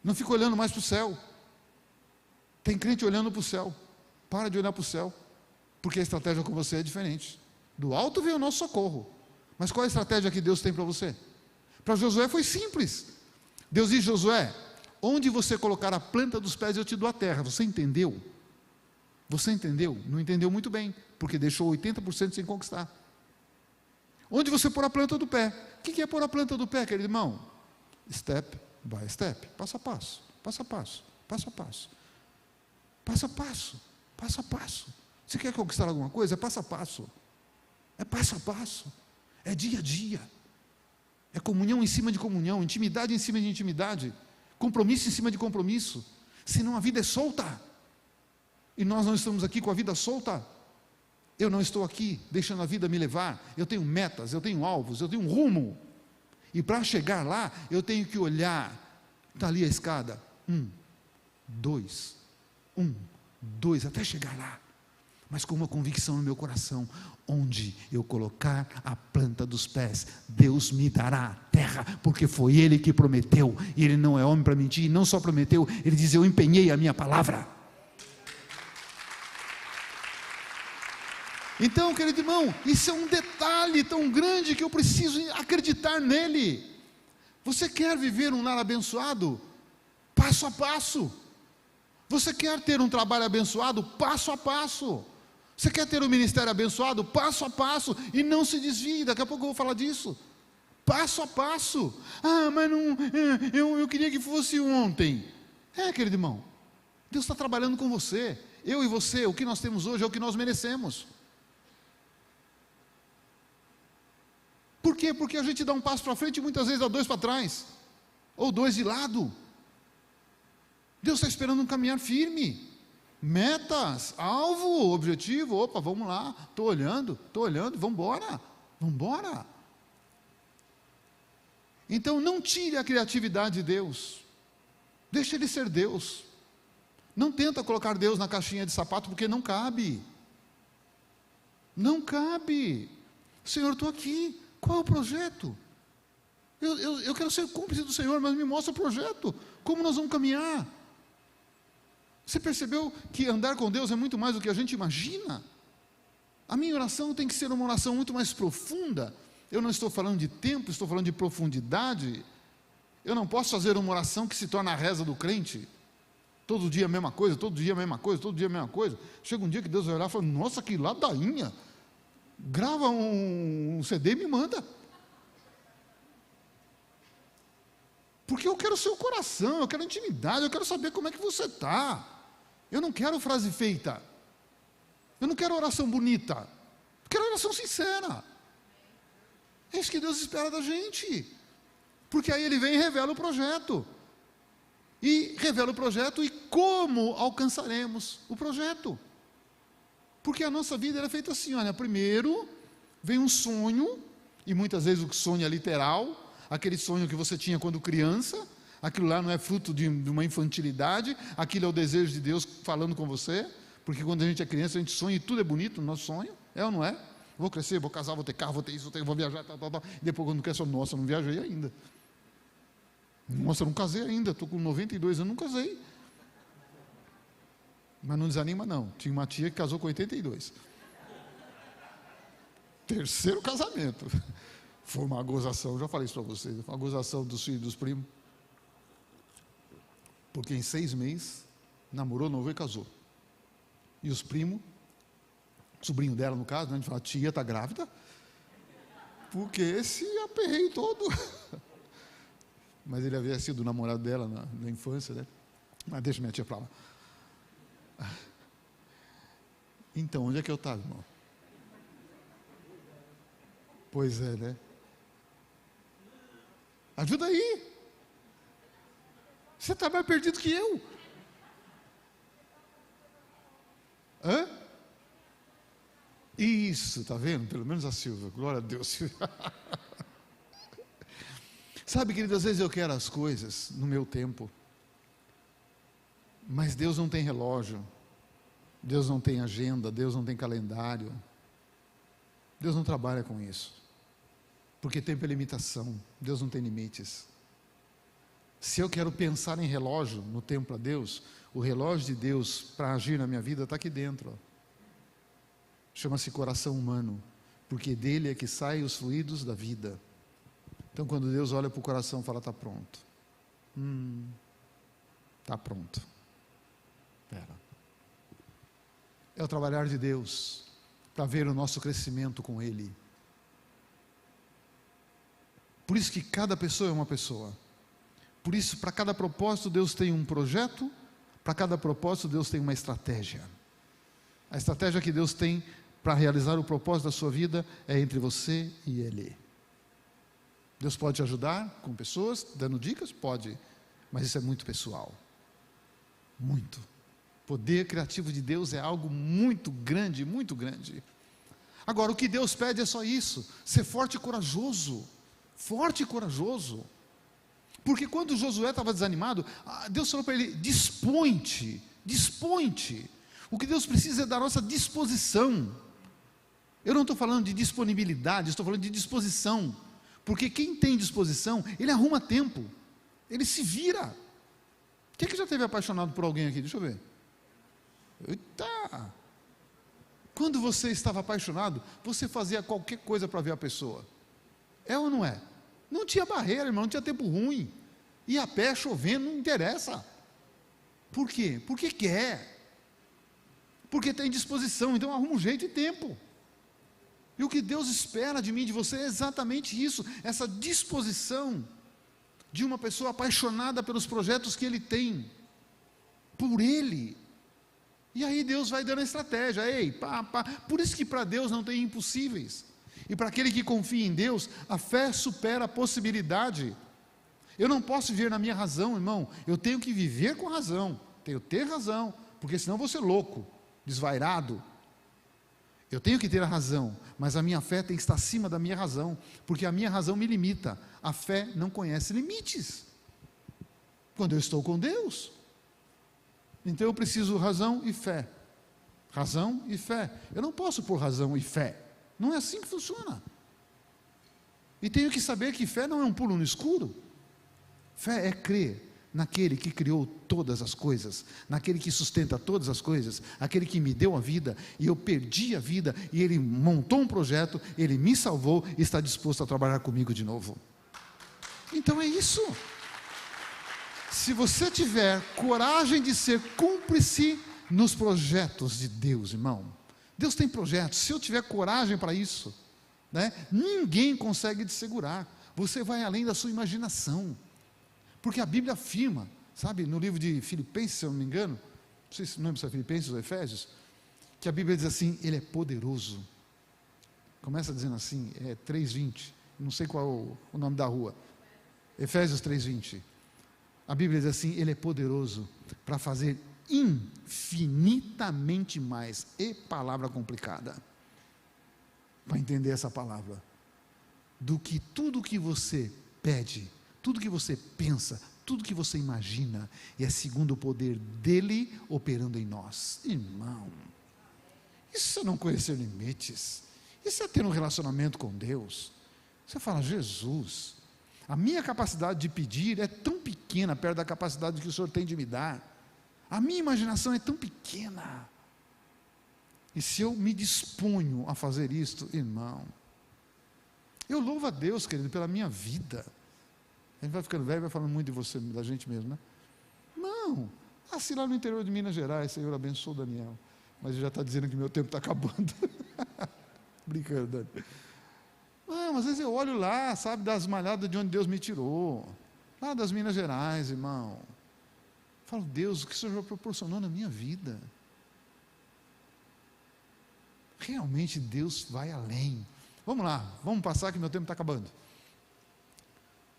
não fica olhando mais para o céu. Tem crente olhando para o céu, Para de olhar para o céu, porque a estratégia com você é diferente. Do alto vem o nosso socorro. Mas qual é a estratégia que Deus tem para você? Para Josué foi simples. Deus disse: Josué, onde você colocar a planta dos pés, eu te dou a terra. Você entendeu? Você entendeu? Não entendeu muito bem, porque deixou 80% sem conquistar. Onde você pôr a planta do pé? O que é pôr a planta do pé, querido irmão? Step by step, passo a passo, passo a passo, passo a passo, passo a passo, passo a passo. Você quer conquistar alguma coisa? É passo a passo, é passo a passo, é dia a dia, é comunhão em cima de comunhão, intimidade em cima de intimidade, compromisso em cima de compromisso. Senão a vida é solta, e nós não estamos aqui com a vida solta. Eu não estou aqui deixando a vida me levar. Eu tenho metas, eu tenho alvos, eu tenho um rumo. E para chegar lá, eu tenho que olhar. Está ali a escada. 1, 2, 1, 2, até chegar lá. Mas com uma convicção no meu coração: onde eu colocar a planta dos pés, Deus me dará a terra, porque foi Ele que prometeu. E Ele não é homem para mentir. E não só prometeu, Ele diz: eu empenhei a minha palavra. Então, querido irmão, isso é um detalhe tão grande que eu preciso acreditar nele. Você quer viver um lar abençoado? Passo a passo. Você quer ter um trabalho abençoado? Passo a passo. Você quer ter um ministério abençoado? Passo a passo. E não se desvie, daqui a pouco eu vou falar disso. Passo a passo. Ah, mas não, eu queria que fosse ontem. Querido irmão, Deus está trabalhando com você. Eu e você, o que nós temos hoje é o que nós merecemos. Por quê? Porque a gente dá um passo para frente e muitas vezes dá 2 para trás, ou 2 de lado. Deus está esperando um caminhar firme, metas, alvo, objetivo. Opa, vamos lá, estou olhando, vamos embora. Então não tire a criatividade de Deus, deixe Ele ser Deus. Não tenta colocar Deus na caixinha de sapato, porque não cabe. Não cabe. Senhor, estou aqui. Qual é o projeto? Eu quero ser cúmplice do Senhor, mas me mostra o projeto. Como nós vamos caminhar? Você percebeu que andar com Deus é muito mais do que a gente imagina? A minha oração tem que ser uma oração muito mais profunda. Eu não estou falando de tempo, estou falando de profundidade. Eu não posso fazer uma oração que se torna a reza do crente. Todo dia a mesma coisa, todo dia a mesma coisa, todo dia a mesma coisa. Chega um dia que Deus vai olhar e fala: nossa, que ladainha. Grava um CD e me manda. Porque eu quero o seu coração, eu quero intimidade, eu quero saber como é que você está. Eu não quero frase feita. Eu não quero oração bonita. Eu quero oração sincera. É isso que Deus espera da gente. Porque aí Ele vem e revela o projeto. E revela o projeto e como alcançaremos o projeto. Porque a nossa vida é feita assim, olha, primeiro vem um sonho, e muitas vezes o sonho é literal, aquele sonho que você tinha quando criança, aquilo lá não é fruto de uma infantilidade, aquilo é o desejo de Deus falando com você, porque quando a gente é criança, a gente sonha e tudo é bonito no nosso sonho, é ou não é? Vou crescer, vou casar, vou ter carro, vou ter isso, vou viajar, tal. E depois quando cresce, nossa, não viajei ainda. Nossa, não casei ainda, estou com 92 anos, não casei. Mas não desanima não, tinha uma tia que casou com 82. 3º casamento. Foi uma gozação, já falei isso para vocês, foi uma gozação dos filhos dos primos. Porque em 6 meses, namorou, noivou e casou. E os primos, sobrinho dela no caso, né, a gente fala: a tia está grávida? Porque esse aperreio todo. Mas ele havia sido o namorado dela na infância, né? Mas deixa minha tia para lá. Então, onde é que eu estava, irmão? Pois é, né? Ajuda aí. Você está mais perdido que eu. Hã? Isso, está vendo? Pelo menos a Silvia, glória a Deus. Sabe, querido, às vezes eu quero as coisas no meu tempo. Mas Deus não tem relógio, Deus não tem agenda, Deus não tem calendário. Deus não trabalha com isso. Porque tempo é limitação, Deus não tem limites. Se eu quero pensar em relógio no tempo para Deus, O relógio de Deus para agir na minha vida está aqui dentro. Chama-se coração humano, porque dele é que saem os fluidos da vida. Então, quando Deus olha para o coração, fala: está pronto. Está pronto. Espera. É o trabalhar de Deus para ver o nosso crescimento com Ele. Por isso que cada pessoa é uma pessoa. Por isso, para cada propósito, Deus tem um projeto. Para cada propósito, Deus tem uma estratégia. A estratégia que Deus tem para realizar o propósito da sua vida é entre você e Ele. Deus pode te ajudar com pessoas, dando dicas? Pode. Mas isso é muito pessoal. Muito. O poder criativo de Deus é algo muito grande, muito grande. Agora, o que Deus pede é só isso: ser forte e corajoso. Forte e corajoso. Porque quando Josué estava desanimado, Deus falou para ele: dispõe-te, dispõe-te. O que Deus precisa é da nossa disposição. Eu não estou falando de disponibilidade, estou falando de disposição. Porque quem tem disposição, ele arruma tempo, ele se vira. Quem é que já esteve apaixonado por alguém aqui? Deixa eu ver. Eita! Quando você estava apaixonado, você fazia qualquer coisa para ver a pessoa. É ou não é? Não tinha barreira, irmão, não tinha tempo ruim. Ia a pé, chovendo, não interessa. Por quê? Porque quer. Porque tem disposição, então arruma um jeito e tempo. E o que Deus espera de mim e de você é exatamente isso, essa disposição de uma pessoa apaixonada pelos projetos que Ele tem, por Ele. E aí Deus vai dando a estratégia. Ei, Por isso que para Deus não tem impossíveis. E para aquele que confia em Deus, a fé supera a possibilidade. Eu não posso viver na minha razão, irmão. Eu tenho que viver com razão. Tenho que ter razão, porque senão eu vou ser louco, desvairado. Eu tenho que ter a razão, mas a minha fé tem que estar acima da minha razão, porque a minha razão me limita. A fé não conhece limites. Quando eu estou com Deus, então eu preciso razão e fé. Razão e fé. Eu não posso pôr razão e fé. Não é assim que funciona. E tenho que saber que fé não é um pulo no escuro. Fé é crer naquele que criou todas as coisas, naquele que sustenta todas as coisas, aquele que me deu a vida, e eu perdi a vida, e Ele montou um projeto, Ele me salvou, e está disposto a trabalhar comigo de novo. Então é isso. Se você tiver coragem de ser cúmplice nos projetos de Deus, irmão, Deus tem projetos. Se eu tiver coragem para isso, ninguém consegue te segurar. Você vai além da sua imaginação. Porque a Bíblia afirma, sabe, no livro de Filipenses, se eu não me engano, não sei se não lembro se é Filipenses ou Efésios, que a Bíblia diz assim: Ele é poderoso. Começa dizendo assim, 3:20, não sei qual o nome da rua, Efésios 3:20. A Bíblia diz assim: Ele é poderoso para fazer infinitamente mais. E palavra complicada, para entender essa palavra, do que tudo que você pede, tudo que você pensa, tudo que você imagina, e é segundo o poder dEle operando em nós. Irmão, isso é não conhecer limites, isso é ter um relacionamento com Deus. Você fala: Jesus, a minha capacidade de pedir é tão pequena perto da capacidade que o Senhor tem de me dar. A minha imaginação é tão pequena. E se eu me disponho a fazer isto, irmão, eu louvo a Deus, querido, pela minha vida. A gente vai ficando velho e vai falando muito de você, da gente mesmo, né? Não, assim lá no interior de Minas Gerais, Senhor abençoe o Daniel, mas ele já está dizendo que meu tempo está acabando. Brincando, Dani. Não, às vezes eu olho lá, sabe, das malhadas de onde Deus me tirou, lá das Minas Gerais, irmão. Falo: Deus, o que o Senhor proporcionou na minha vida? Realmente Deus vai além. Vamos lá, vamos passar que meu tempo está acabando.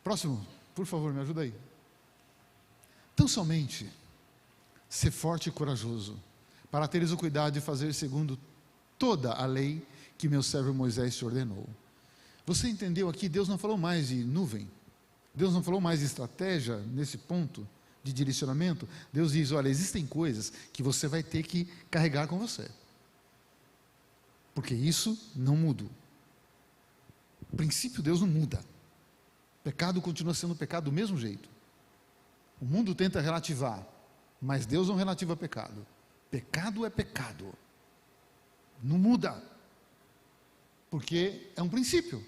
Próximo, por favor, me ajuda aí. Tão somente ser forte e corajoso, para teres o cuidado de fazer segundo toda a lei que meu servo Moisés te ordenou. Você entendeu aqui? Deus não falou mais de nuvem, Deus não falou mais de estratégia nesse ponto de direcionamento. Deus diz: olha, existem coisas que você vai ter que carregar com você, porque isso não muda. O princípio Deus não muda. Pecado continua sendo pecado do mesmo jeito. O mundo tenta relativar, Mas Deus não relativa a pecado. Pecado é pecado. Não muda. Porque é um princípio.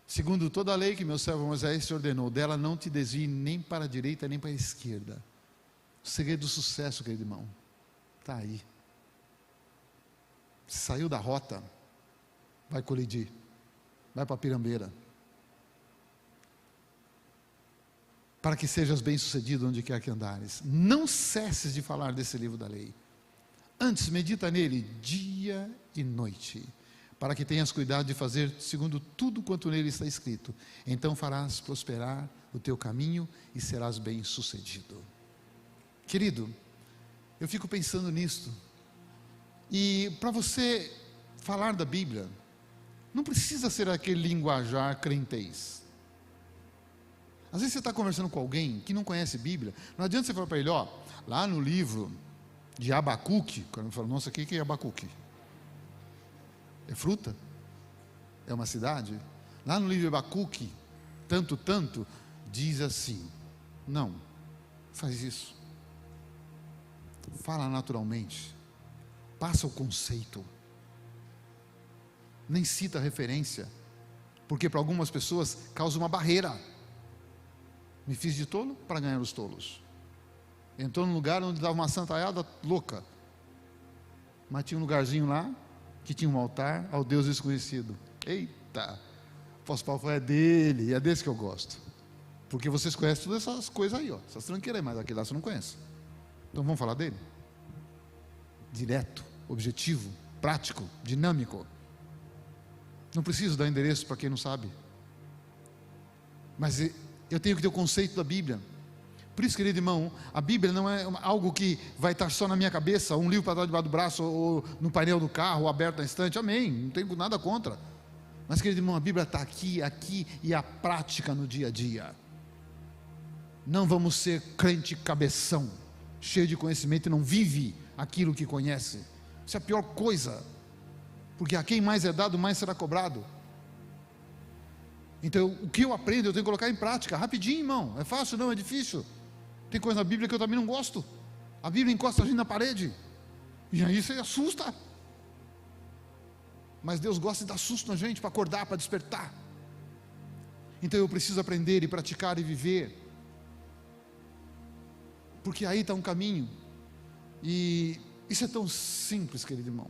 Segundo toda a lei que meu servo Moisés te ordenou, dela não te desvie nem para a direita nem para a esquerda. O segredo do sucesso, querido irmão, está aí. Saiu da rota, vai colidir, vai para a pirambeira. Para que sejas bem-sucedido onde quer que andares. Não cesses de falar desse livro da lei. Antes, medita nele dia e noite, para que tenhas cuidado de fazer segundo tudo quanto nele está escrito. Então farás prosperar o teu caminho e serás bem-sucedido. Querido, eu fico pensando nisto. E para você falar da Bíblia, não precisa ser aquele linguajar crentez. Às vezes você está conversando com alguém que não conhece Bíblia, não adianta você falar para ele, ó, lá no livro de Abacuque, quando eu falo, nossa, o que é Abacuque? É fruta? É uma cidade? Lá no livro de Abacuque, tanto, diz assim. Não, faz isso. Fala naturalmente. Passa o conceito. Nem cita a referência. Porque para algumas pessoas causa uma barreira. Me fiz de tolo para ganhar os tolos. Entrou num lugar onde dava uma santaiada louca. Mas tinha um lugarzinho lá, que tinha um altar ao Deus desconhecido. Eita! O apóstolo Paulo falou, é dele, e é desse que eu gosto. Porque vocês conhecem todas essas coisas aí, ó, essas tranqueiras aí, mas aquele lá você não conhece. Então vamos falar dele? Direto, objetivo, prático, dinâmico. Não preciso dar endereço para quem não sabe. Mas eu tenho que ter o conceito da Bíblia. Por isso, querido irmão, a Bíblia não é algo que vai estar só na minha cabeça, um livro para dar debaixo do braço, ou no painel do carro, ou aberto na estante, amém, não tenho nada contra. Mas, querido irmão, a Bíblia está aqui e a prática no dia a dia. Não vamos ser crente cabeção, cheio de conhecimento e não vive aquilo que conhece. Isso é a pior coisa, porque a quem mais é dado, mais será cobrado. Então, o que eu aprendo, eu tenho que colocar em prática, rapidinho, irmão. É fácil? Não, é difícil. Tem coisa na Bíblia que eu também não gosto. A Bíblia encosta a gente na parede, e aí você assusta. Mas Deus gosta de dar susto na gente, para acordar, para despertar. Então eu preciso aprender e praticar e viver, porque aí está um caminho. E isso é tão simples, querido irmão.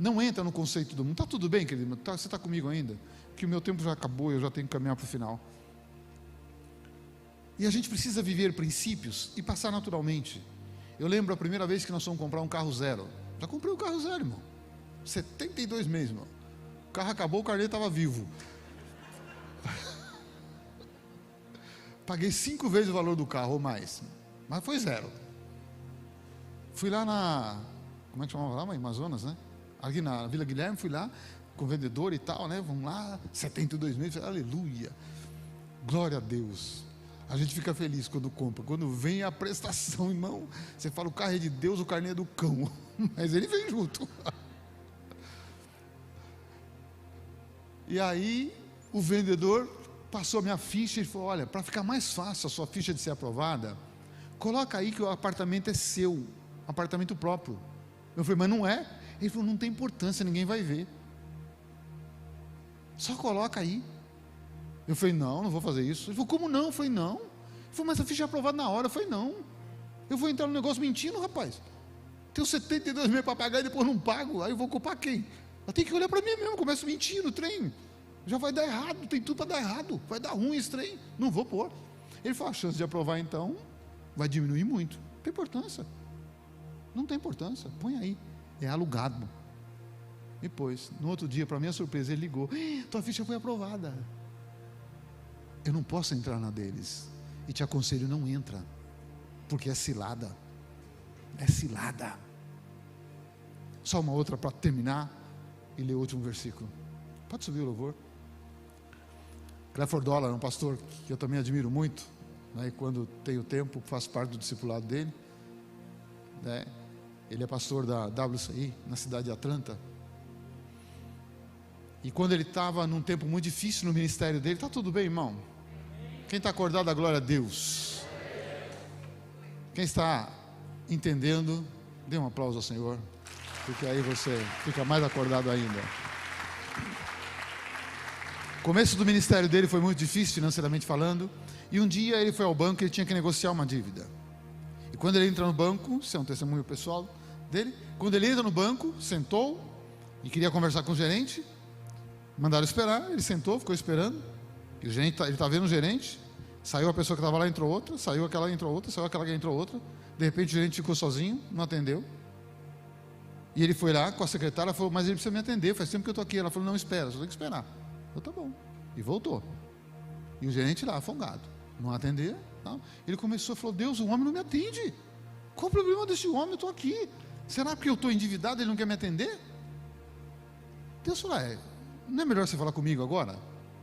Não entra no conceito do mundo. Está tudo bem, querido irmão? Você está comigo ainda? Que o meu tempo já acabou, eu já tenho que caminhar para o final. E a gente precisa viver princípios e passar naturalmente. Eu lembro a primeira vez que nós fomos comprar um carro zero. Já comprei um carro zero, irmão. 72 meses, irmão. O carro acabou, o carnê estava vivo. Paguei 5 vezes o valor do carro ou mais, mas foi zero. Fui lá como é que chamava lá? Amazonas, né? Aqui na Vila Guilherme, fui lá com o vendedor e tal, né? Vamos lá, 72 meses, aleluia, glória a Deus. A gente fica feliz quando compra. Quando vem a prestação, irmão, você fala, o carro é de Deus, o carnê é do cão. Mas ele vem junto. E aí, o vendedor passou a minha ficha e falou, olha, para ficar mais fácil a sua ficha de ser aprovada, coloca aí que o apartamento é seu, apartamento próprio. Eu falei, mas não é? Ele falou, não tem importância, ninguém vai ver. Só coloca aí. Eu falei, não vou fazer isso. Ele falou, como não? Eu falei, não. Ele falou, mas a ficha é aprovada na hora. Eu falei, não. Eu vou entrar no negócio mentindo, rapaz. Tenho 72 meses para pagar e depois não pago. Aí eu vou culpar quem? Eu tenho que olhar para mim mesmo. Começo mentindo, o trem. Já vai dar errado, tem tudo para dar errado. Vai dar ruim esse trem. Não vou pôr. Ele falou, a chance de aprovar então vai diminuir muito. Não tem importância. Não tem importância. Põe aí. É alugado. Depois, no outro dia, para minha surpresa, ele ligou, tua ficha foi aprovada. Eu não posso entrar na deles, e te aconselho, não entra, porque é cilada. É cilada. Só uma outra para terminar e ler o último versículo. Pode subir o louvor. Clifford Dollar, um pastor que eu também admiro muito, né, e quando tenho tempo faço parte do discipulado dele, né. Ele é pastor da WCI na cidade de Atlanta. E quando ele estava num tempo muito difícil no ministério dele, está tudo bem, irmão? Quem está acordado, a glória a Deus. Quem está entendendo, dê um aplauso ao Senhor, porque aí você fica mais acordado ainda. O começo do ministério dele foi muito difícil, financeiramente falando, e um dia ele foi ao banco e ele tinha que negociar uma dívida. E quando ele entra no banco, isso é um testemunho pessoal dele, quando ele entra no banco, sentou e queria conversar com o gerente, mandaram esperar, ele sentou, ficou esperando, e o gerente, ele está vendo o gerente, saiu a pessoa que estava lá, entrou outra, saiu aquela, entrou outra, saiu aquela que entrou outra, de repente o gerente ficou sozinho, não atendeu, e ele foi lá com a secretária, falou, mas ele precisa me atender, faz tempo que eu estou aqui. Ela falou, não, espera, só tem que esperar. Eu, tá bom, e voltou, e o gerente lá, afogado, não atender, não. Ele começou, falou, Deus, o homem não me atende, qual o problema desse homem? Eu estou aqui, será que eu estou endividado e ele não quer me atender? Deus falou, não é melhor você falar comigo agora?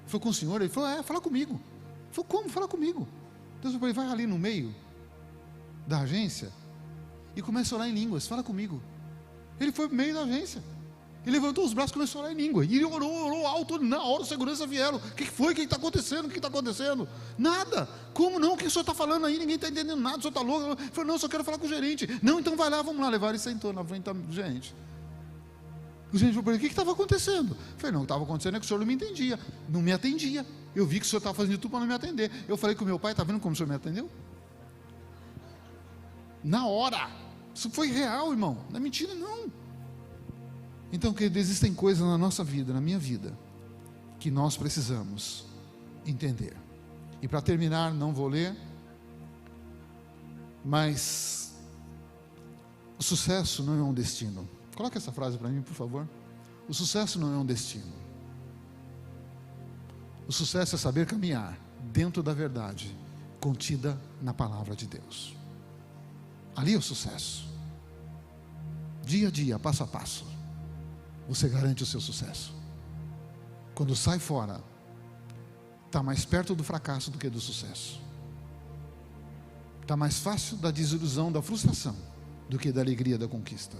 Foi com o senhor? Ele falou, fala comigo. Ele falou, como? Fala comigo. Deus falou, vai ali no meio da agência e começa a orar em línguas, fala comigo. Ele foi para o meio da agência, ele levantou os braços e começou a orar em língua, e ele orou alto, na hora os segurança vieram, o que foi? O que está acontecendo? O que está acontecendo? Nada, como não? O que o senhor está falando aí? Ninguém está entendendo nada, o senhor está louco? Ele falou, não, eu só quero falar com o gerente. Não, então vai lá, vamos lá, levar. Ele sentou na frente do gerente. O gerente falou, o que estava acontecendo? Eu falei, não, o que estava acontecendo é que o senhor não me entendia, não me atendia, eu vi que o senhor estava fazendo tudo para não me atender. Eu falei com o meu pai, está vendo como o senhor me atendeu? Na hora, isso foi real, irmão, não é mentira não. Então, querido, existem coisas na nossa vida, na minha vida, que nós precisamos entender. E para terminar, não vou ler, mas o sucesso não é um destino. Coloca essa frase para mim, por favor. O sucesso não é um destino. O sucesso é saber caminhar dentro da verdade contida na palavra de Deus. Ali é o sucesso. Dia a dia, passo a passo, você garante o seu sucesso. Quando sai fora, está mais perto do fracasso do que do sucesso. Está mais fácil da desilusão, da frustração, do que da alegria da conquista.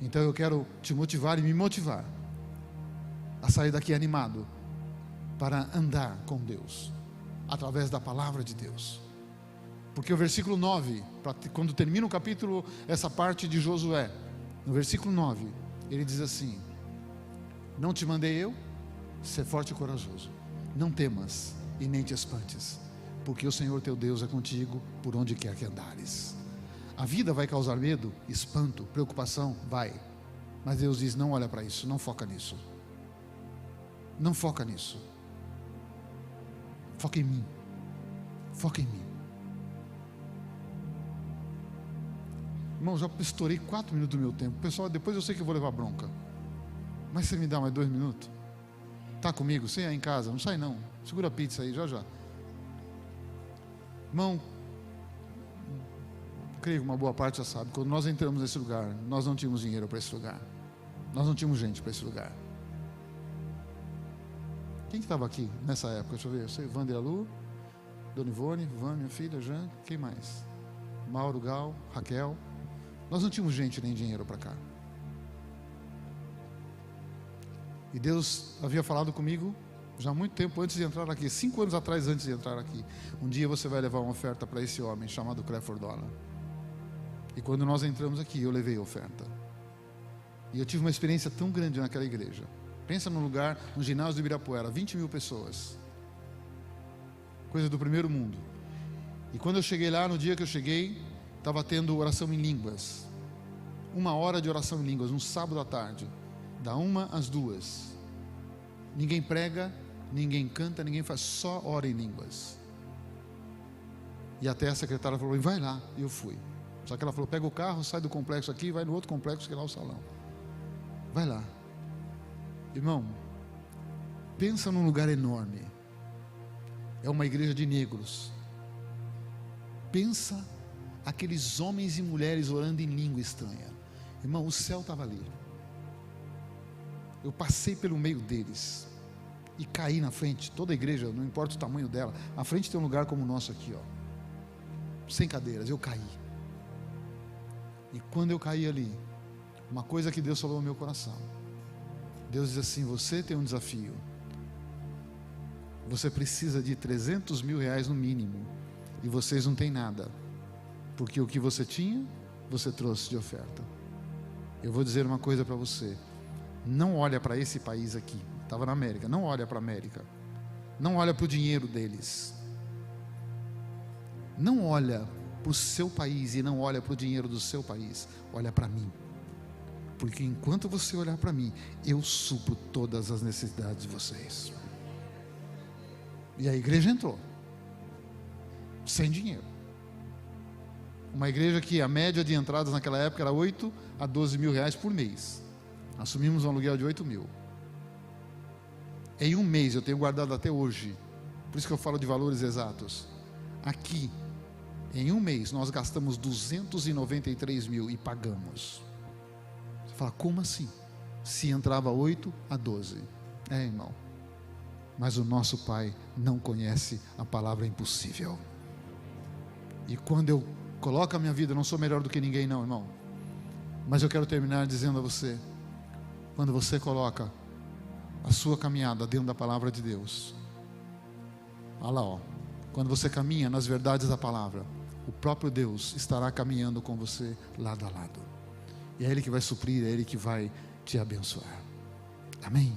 Então eu quero te motivar e me motivar a sair daqui animado para andar com Deus, através da palavra de Deus. Porque o versículo 9, quando termina o capítulo, essa parte de Josué, no versículo 9, ele diz assim: não te mandei eu? Ser forte e corajoso, não temas e nem te espantes, porque o Senhor teu Deus é contigo por onde quer que andares. A vida vai causar medo, espanto, preocupação, vai, mas Deus diz, não olha para isso, não foca nisso, não foca nisso, foca em mim, foca em mim. Irmão, já estourei 4 minutos do meu tempo. Pessoal, depois eu sei que eu vou levar bronca, mas você me dá mais 2 minutos? Está comigo? Você aí em casa, não sai não, segura a pizza aí, já. Irmão, creio que uma boa parte já sabe, quando nós entramos nesse lugar, nós não tínhamos dinheiro para esse lugar, nós não tínhamos gente para esse lugar. Quem que estava aqui nessa época? Deixa eu ver, eu sei, Wander Alu, Dona Ivone, Van, minha filha, Jean, quem mais? Mauro, Gal, Raquel. Nós não tínhamos gente nem dinheiro para cá. E Deus havia falado comigo já há muito tempo antes de entrar aqui, 5 anos atrás antes de entrar aqui. Um dia você vai levar uma oferta para esse homem chamado Clifford Dollar. E quando nós entramos aqui, eu levei a oferta. E eu tive uma experiência tão grande naquela igreja. Pensa num lugar, no ginásio do Ibirapuera, 20.000 pessoas. Coisa do primeiro mundo. E quando eu cheguei lá, no dia que eu cheguei, estava tendo oração em línguas. 1 hora de oração em línguas, um sábado à tarde. Da 1 às 2. Ninguém prega, ninguém canta, ninguém faz, só ora em línguas. E até a secretária falou, vai lá. E eu fui. Só que ela falou, pega o carro, sai do complexo aqui, vai no outro complexo, que é lá o salão. Vai lá. Irmão, pensa num lugar enorme. É uma igreja de negros. Pensa aqueles homens e mulheres orando em língua estranha. Irmão, o céu estava ali. Eu passei pelo meio deles e caí na frente. Toda a igreja, não importa o tamanho dela, à frente tem um lugar como o nosso aqui, sem cadeiras. Eu caí. E quando eu caí ali, uma coisa que Deus falou no meu coração, Deus diz assim, você tem um desafio, você precisa de 300 mil reais no mínimo, e vocês não têm nada, Porque o que você tinha, você trouxe de oferta. Eu vou dizer uma coisa para você: não olha para esse país aqui, estava na América, não olha para a América, não olha para o dinheiro deles, não olha para o seu país e não olha para o dinheiro do seu país, olha para mim. Porque enquanto você olhar para mim, eu supro todas as necessidades de vocês. E a igreja entrou sem dinheiro. Uma igreja que a média de entradas naquela época era 8 a 12 mil reais por mês. Assumimos um aluguel de 8 mil. Em um mês, eu tenho guardado até hoje, por isso que eu falo de valores exatos. Aqui, em um mês, nós gastamos 293 mil e pagamos. Você fala, como assim? Se entrava 8 a 12. Irmão, mas o nosso Pai não conhece a palavra impossível. E quando eu coloco a minha vida, eu não sou melhor do que ninguém não, irmão, mas eu quero terminar dizendo a você: quando você coloca a sua caminhada dentro da palavra de Deus, olha lá, quando você caminha nas verdades da palavra, o próprio Deus estará caminhando com você lado a lado, e é Ele que vai suprir, é Ele que vai te abençoar. Amém?